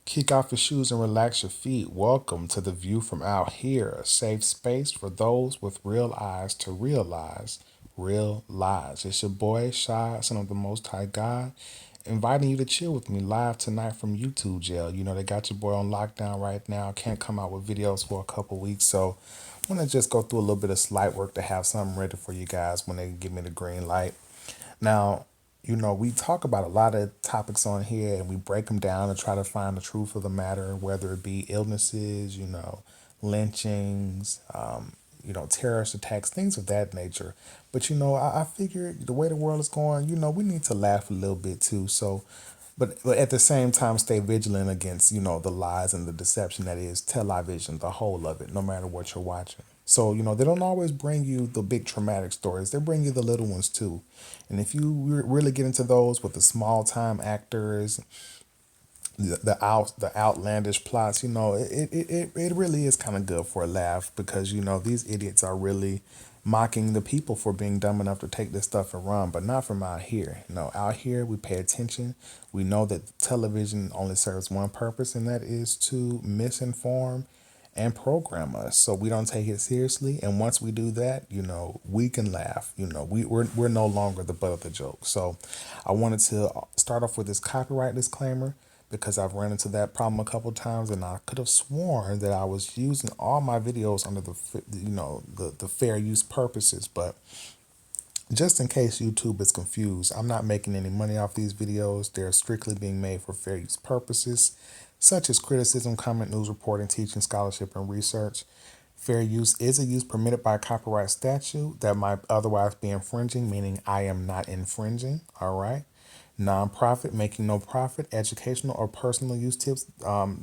Kick off your shoes and relax your feet. Welcome to the View from Out Here, a safe space for those with real eyes to realize real lies. It's your boy, Shy, son of the Most High God, inviting you to chill with me live tonight from YouTube jail. You know, they got your boy on lockdown right now. Can't come out with videos for a couple weeks, so I want to just go through a little bit of slight work to have something ready for you guys when they give me the green light. Now, we talk about a lot of topics on here and we break them down and try to find the truth of the matter, whether it be illnesses, lynchings, terrorist attacks, things of that nature. But, I figure the way the world is going, we need to laugh a little bit too. So, but at the same time, stay vigilant against, the lies and the deception that is television, the whole of it, no matter what you're watching. So, they don't always bring you the big traumatic stories. They bring you the little ones too. And if you really get into those with the small time actors, the outlandish plots, it really is kind of good for a laugh because, these idiots are really mocking the people for being dumb enough to take this stuff and run, but not from out here. Out here we pay attention. We know that television only serves one purpose, and that is to misinform and program us, so we don't take it seriously. And once we do that, we can laugh. We're no longer the butt of the joke. So I wanted to start off with this copyright disclaimer because I've run into that problem a couple times, and I could have sworn that I was using all my videos under the fair use purposes. But just in case YouTube is confused, I'm not making any money off these videos. They're strictly being made for fair use purposes, such as criticism, comment, news reporting, teaching, scholarship, and research. Fair use is a use permitted by a copyright statute that might otherwise be infringing, meaning I am not infringing, all right? Nonprofit, making no profit, educational or personal use tips the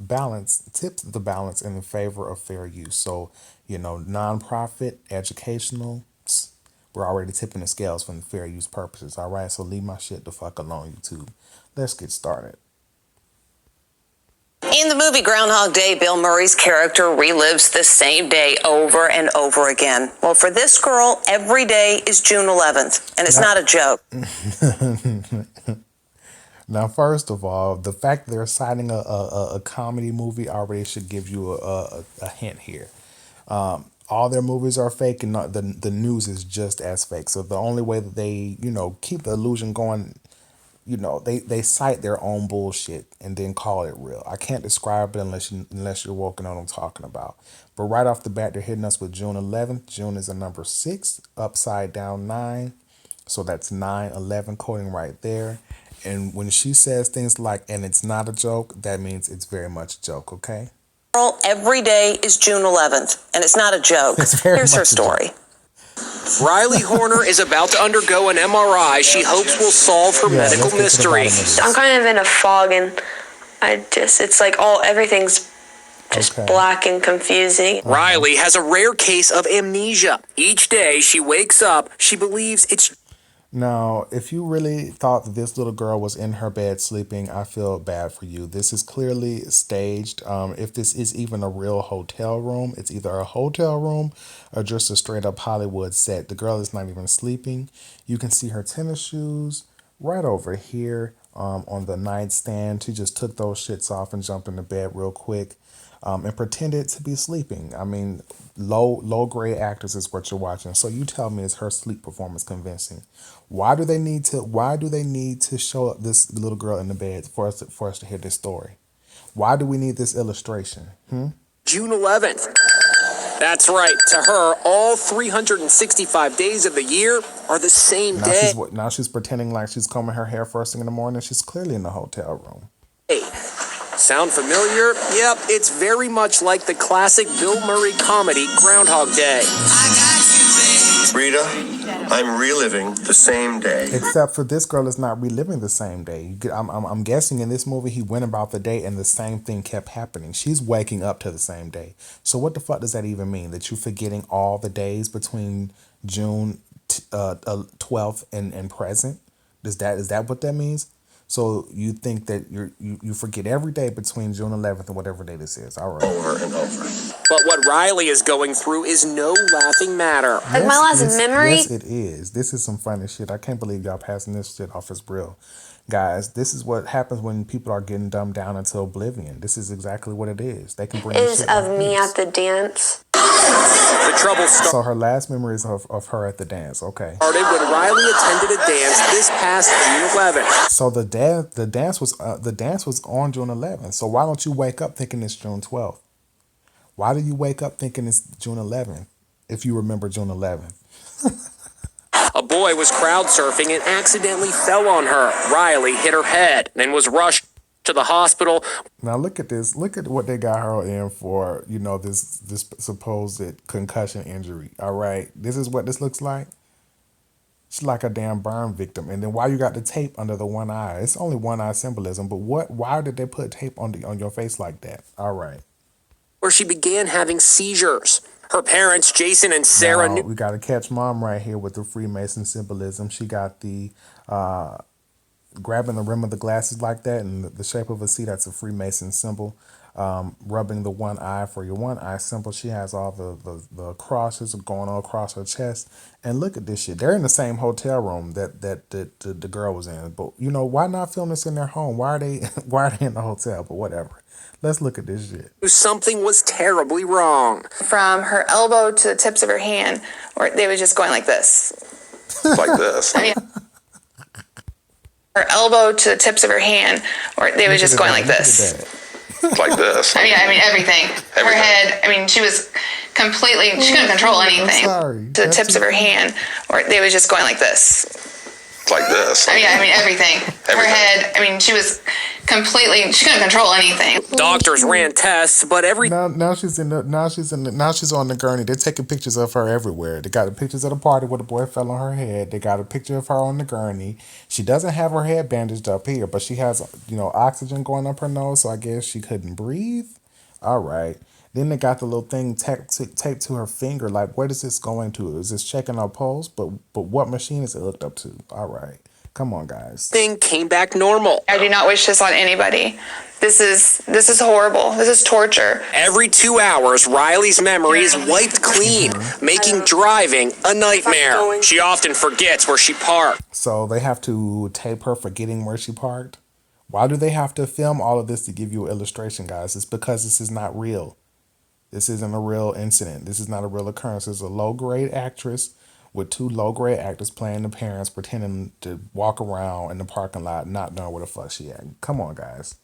balance in the favor of fair use. So, nonprofit, educational, we're already tipping the scales from the fair use purposes, all right? So leave my shit the fuck alone, YouTube. Let's get started. In the movie Groundhog Day, Bill Murray's character relives the same day over and over again. Well, for this girl, every day is June 11th, and it's not a joke. Now, first of all, the fact that they're citing a comedy movie already should give you a hint here. All their movies are fake, and the news is just as fake. So the only way that they, keep the illusion going, they cite their own bullshit and then call it real. I can't describe it unless you're walking on what I'm talking about. But right off the bat, they're hitting us with June 11th. June is a number 6, upside down 9. So that's 9/11 quoting right there. And when she says things like, and it's not a joke, that means it's very much a joke, okay? Girl, every day is June 11th, and it's not a joke. Here's her story. Riley Horner is about to undergo an MRI she hopes will solve her medical mysteries. I'm kind of in a fog, and it's like everything's just black and confusing. Riley has a rare case of amnesia. Each day she wakes up, she believes it's... Now, if you really thought that this little girl was in her bed sleeping, I feel bad for you. This is clearly staged. If this is even a real hotel room, it's either a hotel room or just a straight up Hollywood set. The girl is not even sleeping. You can see her tennis shoes right over here on the nightstand. She just took those shits off and jumped into bed real quick. And pretended to be sleeping. I mean, low grade actors is what you're watching. So you tell me, is her sleep performance convincing? Why do they need to show up this little girl in the bed for us to hear this story? Why do we need this illustration? June 11th. That's right. To her, all 365 days of the year are the same day. Now she's pretending like she's combing her hair first thing in the morning. She's clearly in the hotel room. Hey. Sound familiar? Yep, it's very much like the classic Bill Murray comedy Groundhog Day. Rita, I'm reliving the same day. Except for this girl is not reliving the same day. I'm guessing in this movie he went about the day and the same thing kept happening. She's waking up to the same day. So what the fuck does that even mean? That you're forgetting all the days between June 12th and present? Is that what that means? So you think that you forget every day between June 11th and whatever day this is. All right. Over and over. But what Riley is going through is no laughing matter. Like my last memory? Yes, it is. This is some funny shit. I can't believe y'all passing this shit off as real. Guys, this is what happens when people are getting dumbed down into oblivion. This is exactly what it is. They can bring Is shit of like me this. at the dance. The trouble So her last memory is of her at the dance. Okay. started when Riley attended a dance this past June 11th. So the dance was on June 11th. So why don't you wake up thinking it's June 12th? Why do you wake up thinking it's June 11th if you remember June 11th? A boy was crowd surfing and accidentally fell on her. Riley hit her head and was rushed to the hospital. Now look at this. Look at what they got her in for. You know, this supposed concussion injury. All right, this is what this looks like. She's like a damn burn victim. And then why you got the tape under the one eye? It's only one eye symbolism, but what? Why did they put tape on your face like that? All right. Where she began having seizures. Her parents, Jason and Sarah, Now, we got to catch mom right here with the Freemason symbolism. She got the grabbing the rim of the glasses like that and the shape of a C. That's a Freemason symbol. Rubbing the one eye for your one eye symbol. She has all the crosses going on across her chest. And look at this shit. They're in the same hotel room that the girl was in. But you know, why not film this in their home? Why are they in the hotel? But whatever. Let's look at this shit. something was terribly wrong. From her elbow to the tips of her hand, or they was just going like this. Like this. I mean, her elbow to the tips of her hand, or they was just going like this. Like this. I mean everything. Her head, I mean, she was completely, she couldn't control anything. Sorry. To the tips of her hand, or they was just going like this. Like this. I mean everything. Her head, I mean, she was completely, she couldn't control anything. Doctors ran tests, but Now she's on the gurney. They're taking pictures of her everywhere. They got the pictures at a party where the boy fell on her head. They got a picture of her on the gurney. She doesn't have her head bandaged up here, but she has, oxygen going up her nose, so I guess she couldn't breathe. All right. Then they got the little thing taped to her finger. Like, what is this going to? Is this checking her pulse? But what machine is it hooked up to? All right. Come on, guys. thing came back normal. I do not wish this on anybody. This is horrible. This is torture. Every 2 hours, Riley's memory is wiped clean, making driving a nightmare. She often forgets where she parked. So they have to tape her forgetting where she parked? Why do they have to film all of this to give you an illustration, guys? It's because this is not real. This isn't a real incident. This is not a real occurrence. It's a low-grade actress with two low-grade actors playing the parents, pretending to walk around in the parking lot, not knowing where the fuck she at. Come on, guys.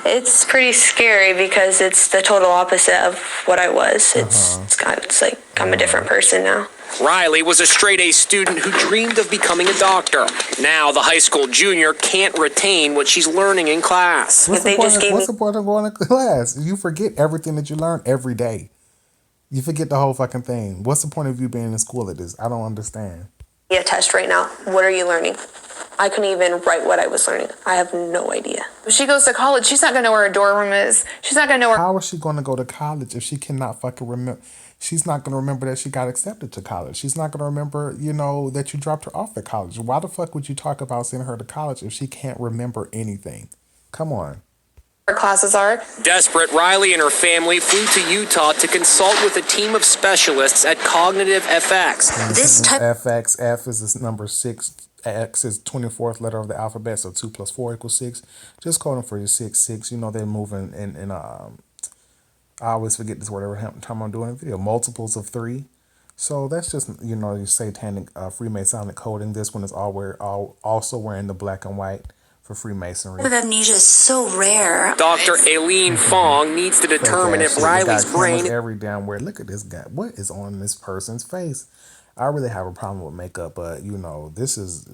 It's pretty scary because it's the total opposite of what I was. It's like I'm a different person now. Riley was a straight-A student who dreamed of becoming a doctor. Now the high school junior can't retain what she's learning in class. What's the point of going to class? You forget everything that you learn every day. You forget the whole fucking thing. What's the point of you being in school at this? I don't understand. A test right now. What are you learning? I couldn't even write what I was learning. I have no idea. If she goes to college, she's not going to know where her dorm room is. She's not going to know where... How is she going to go to college if she cannot fucking remember? She's not going to remember that she got accepted to college. She's not going to remember, that you dropped her off at college. Why the fuck would you talk about sending her to college if she can't remember anything? Come on. her classes are. Desperate, Riley and her family flew to Utah to consult with a team of specialists at Cognitive FX. This type FX, F is this number 6. X is 24th letter of the alphabet, so 2 + 4 = 6. Just call them for your 6. You know they're moving in I always forget this word every time I'm doing a video. Multiples of 3. So that's just your satanic Freemasonic coding. This one is also wearing the black and white for Freemasonry. of amnesia is so rare. Dr. Aileen Fong needs to determine if Riley's brain. Every damn word. Look at this guy. What is on this person's face? I really have a problem with makeup, but this is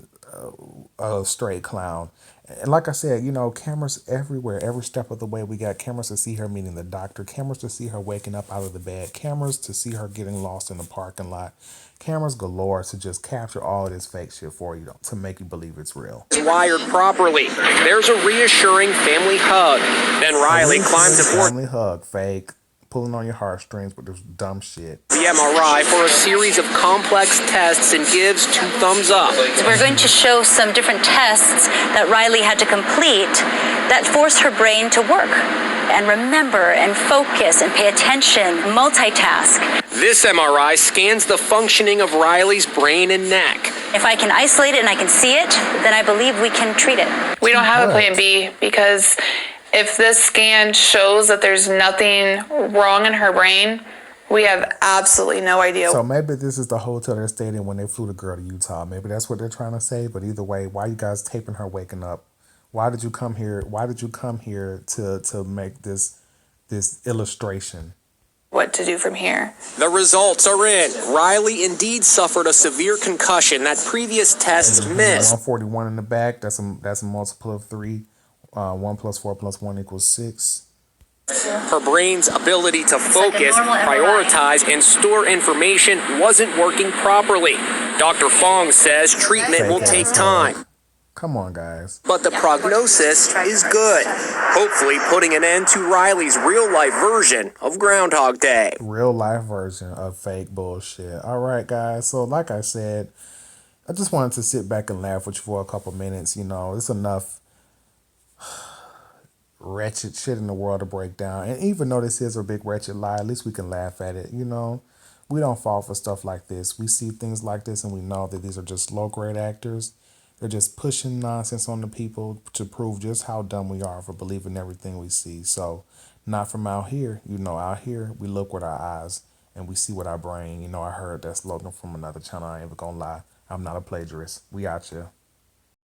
a straight clown. And like I said, cameras everywhere, every step of the way. We got cameras to see her meeting the doctor, cameras to see her waking up out of the bed, cameras to see her getting lost in the parking lot, cameras galore to just capture all of this fake shit for you, to make you believe it's real. Wired properly. There's a reassuring family hug. Then Riley climbs aboard Family hug, fake. Pulling on your heartstrings with this dumb shit. the MRI for a series of complex tests and gives 2 thumbs up. We're going to show some different tests that Riley had to complete that forced her brain to work and remember and focus and pay attention, multitask. This MRI scans the functioning of Riley's brain and neck. If I can isolate it and I can see it, then I believe we can treat it. We don't have a What? plan B because if this scan shows that there's nothing wrong in her brain, we have absolutely no idea. So maybe this is the hotel they stayed in when they flew the girl to Utah. Maybe that's what they're trying to say. But either way, why you guys taping her waking up? Why did you come here? Why did you come here to make this illustration? What to do from here. The results are in. Riley indeed suffered a severe concussion that previous tests missed. 141 in the back. That's a multiple of 3. 1 plus 4 plus 1 equals 6. Her brain's ability to like a focus, normal MRI. prioritize, and store information wasn't working properly. Dr. Fong says treatment will take time, Come on, guys. but the prognosis is good, hopefully putting an end to Riley's real-life version of Groundhog Day. Real life version of fake bullshit. All right, guys. So like I said, I just wanted to sit back and laugh with you for a couple minutes. You know, it's enough wretched shit in the world to break down. And even though this is a big wretched lie, at least we can laugh at it. You know, we don't fall for stuff like this. We see things like this and we know that these are just low grade actors. They're just pushing nonsense on the people to prove just how dumb we are for believing everything we see. So not from out here. You know, out here we look with our eyes and we see with our brain. You know, I heard that slogan from another channel. I ain't even gonna lie. I'm not a plagiarist. We out here.